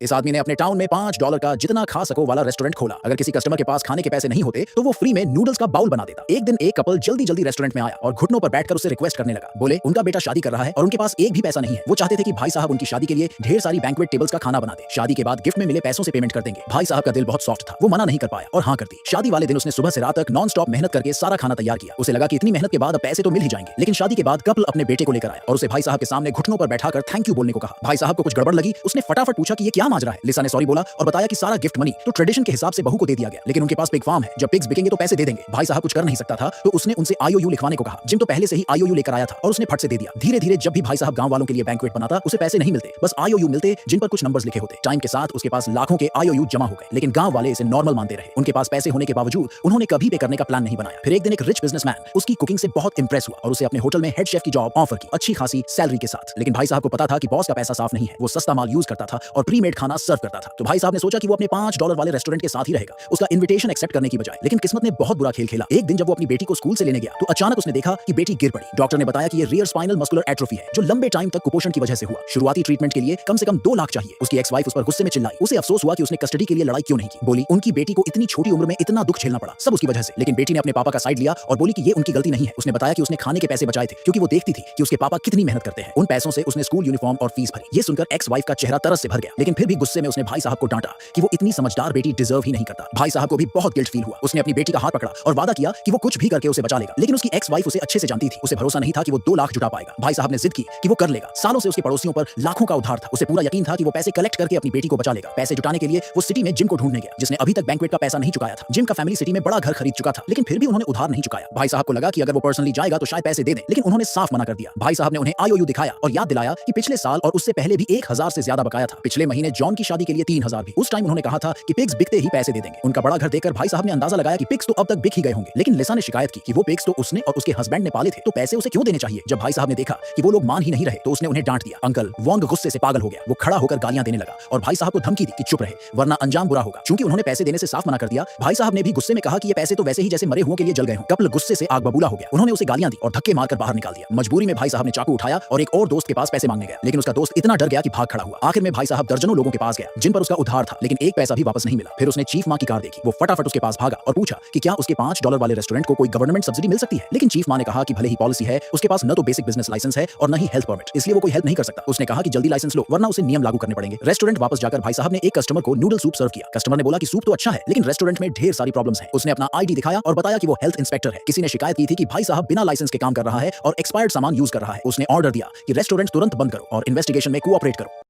इस आदमी ने अपने टाउन में $5 का जितना खा सको वाला रेस्टोरेंट खोला। अगर किसी कस्टमर के पास खाने के पैसे नहीं होते तो वो फ्री में नूडल्स का बाउल बना देता। एक दिन एक कपल जल्दी जल्दी रेस्टोरेंट में आया और घुटनों पर बैठकर उससे रिक्वेस्ट करने लगा। बोले उनका बेटा शादी कर रहा है और उनके पास एक भी पैसा नहीं है। वो चाहते थे कि भाई साहब उनकी शादी के लिए ढेर सारी बैंक्वेट टेबल्स का खाना बना दे। शादी के बाद गिफ्ट में मिले पैसों से पेमेंट कर देंगे। भाई साहब का दिल बहुत सॉफ्ट था, वो मना नहीं कर पाया और हाँ कर दी। शादी वाले दिन उसने सुबह से रात तक नॉन स्टॉप मेहनत करके सारा खाना तैयार किया। उसे लगा कि इतनी मेहनत के बाद अब पैसे तो मिल ही जाएंगे। लेकिन शादी के बाद कपल अपने बेटे को लेकर आया और उसे भाई साहब के सामने घुटनों पर बैठाकर थैंक यू बोलने को कहा। भाई साहब को कुछ गड़बड़ लगी, उसने फटाफट पूछा कि ये क्या माजरा है। लिसा ने सॉरी बोला और बताया कि सारा गिफ्ट मनी तो ट्रेडिशन के हिसाब से बहू को दे दिया गया, लेकिन उनके पास पिग फार्म है, जब पिग्स बिकेंगे तो पैसे दे देंगे। भाई साहब कुछ कर नहीं सकता था तो उसने उनसे आईओयू लिखवाने को कहा। जिम तो पहले से ही आईओयू लेकर आया था और उसने फट से दे दिया। धीरे धीरे जब भी भाई साहब गांव वालों के लिए बैंक्वेट बनाता उसे पैसे नहीं मिलते, बस आईओयू मिलते जिन पर कुछ नंबर्स लिखे होते। टाइम के साथ उसके पास लाखों के आईओयू जमा हो गए, लेकिन गांव वाले इसे नॉर्मल मानते रहे। उनके पास पैसे होने के बावजूद उन्होंने कभी पे करने का प्लान नहीं बनाया। फिर एक दिन एक रिच बिजनेसमैन उसकी कुकिंग से बहुत इंप्रेस हुआ और उसे अपने होटल में हेड शेफ की जॉब ऑफर की, अच्छी खासी सैलरी के साथ। लेकिन भाई साहब को पता था कि बॉस का पैसा साफ नहीं है, वो सस्ता माल यूज करता था और प्री मेड खाना सर्व करता था। तो भाई साहब ने सोचा कि वो अपने $5 वाले रेस्टोरेंट के साथ ही रहेगा, उसका इन्विटेशन एक्सेप्ट करने की बजाय। लेकिन किस्मत ने बहुत बुरा खेल खेला। एक दिन जब वो अपनी बेटी को स्कूल से लेने गया तो अचानक उसने देखा कि बेटी गिर पड़ी। डॉक्टर ने बताया कि ये रियर स्पाइनल मस्कुलर एट्रोफी है, जो लंबे टाइम तक कुपोषण की वजह से हुआ। शुरुआती ट्रीटमेंट के लिए कम से कम 2 लाख चाहिए। उसकी एक्स वाइफ उस पर गुस्से में चिल्लाई। उसे अफसोस हुआ कि उसने कस्टडी के लिए लड़ाई क्यों नहीं की। बोली उनकी बेटी को इतनी छोटी उम्र में इतना दुख झेलना पड़ा, सब उसकी वजह से। लेकिन बेटी ने अपने पापा का साइड लिया और बोली कि ये उनकी गलती नहीं है। उसने बताया कि उसने खाने के पैसे बचाए थे क्योंकि वो देखती थी कि उसके पापा कितनी मेहनत करते हैं। उन पैसों से उसने स्कूल यूनिफॉर्म और फीस भरी। ये सुनकर एक्स वाइफ का चेहरा तरस से भर गया, लेकिन फिर भी गुस्से में उसने भाई साहब को डांटा कि वो इतनी समझदार बेटी डिजर्व ही नहीं करता। भाई साहब को भी बहुत गिल्ट फील हुआ। उसने अपनी बेटी का हाथ पकड़ा और वादा किया कि वो कुछ भी करके उसे बचा लेगा। लेकिन उसकी एक्स वाइफ उसे अच्छे से जानती थी, उसे भरोसा नहीं था कि वो 2 लाख जुटा पाएगा। भाई साहब ने जिद की कि वो कर लेगा। सालों से उसके पड़ोसियों पर लाखों का उधार था, उसे पूरा यकीन था कि वो पैसे कलेक्ट करके अपनी बेटी को बचा लेगा। पैसे जुटाने के लिए वो सिटी में जिम को ढूंढने गया, जिसने अभी तक बैंक्वेट का पैसा नहीं चुकाया था। जिम का फैमिली सिटी में बड़ा घर खरीद चुका था, लेकिन फिर भी उन्होंने उधार नहीं चुकाया। भाई साहब को लगा कि अगर वो पर्सनली जाएगा तो शायद पैसे दे दें, लेकिन उन्होंने साफ मना कर दिया। भाई साहब ने उन्हें आईओयू दिखाया और याद दिलाया कि पिछले साल और उससे पहले भी 1000 से ज्यादा बकाया था। पिछले महीने जॉन की शादी के लिए 3000 भी। उस टाइम उन्होंने कहा था कि पिग्स बिकते ही पैसे दे देंगे। उनका बड़ा घर देखकर भाई साहब ने अंदाजा लगाया कि पिग्स तो अब तक बिक ही गए होंगे। लेकिन लिसा ने शिकायत की कि वो पिग्स तो उसने और उसके हस्बैंड ने पाले थे, तो पैसे उसे क्यों देने चाहिए। जब भाई साहब ने देखा कि वो लोग मान ही नहीं रहे तो उसने उन्हें डांट दिया। अंकल वोंग गुस्से से पागल हो गया। वो खड़ा होकर गालियां देने लगा और भाई साहब को धमकी दी कि चुप रहे वरना अंजाम बुरा होगा। चूंकि उन्होंने पैसे देने से साफ मना कर दिया, भाई साहब ने भी गुस्से में कहा कि ये पैसे तो वैसे ही जैसे मरे हुओं के लिए जल गए हों। कपल गुस्से से आग बबूला हो गया। उन्होंने उसे गालियां दी और धक्के मारकर बाहर निकाल दिया। मजबूरी में भाई साहब ने चाकू उठाया और एक और दोस्त के पास पैसे मांगने गया, लेकिन उसका दोस्त इतना डर गया कि भाग खड़ा हुआ। आखिर में भाई साहब दर्जनों लोगों के पास गया जिन पर उसका उधार था, लेकिन एक पैसा भी वापस नहीं मिला। फिर उसने चीफ मां की कार देखी। वो फटाफट उसके पास भागा और पूछा कि क्या उसके $5 वाले रेस्टोरेंट को कोई गवर्नमेंट सब्सिडी मिल सकती है। लेकिन चीफ मां ने कहा कि भले ही पॉलिसी है, उसके पास न तो बेसिक बिजनेस लाइसेंस है और न ही हेल्थ परमिट, इसलिए वो कोई हेल्प नहीं कर सकता। उसने कहा कि जल्दी लाइसेंस लो वरना उसे नियम लागू करने पड़ेंगे। रेस्टोरेंट वापस जाकर भाई साहब ने एक कस्टमर को नूडल सूप सर्व किया। कस्टमर ने बोला कि सूप तो अच्छा है, लेकिन रेस्टोरेंट में ढेर सारी प्रॉब्लम्स हैं। उसने अपना आईडी दिखाया और बताया कि वो हेल्थ इंस्पेक्टर है। किसी ने शिकायत की थी कि भाई साहब बिना लाइसेंस के काम कर रहा है और एक्सपायर्ड सामान यूज कर रहा है। उसने ऑर्डर दिया कि रेस्टोरेंट तुरंत बंद करो और इन्वेस्टिगेशन में कोऑपरेट करो।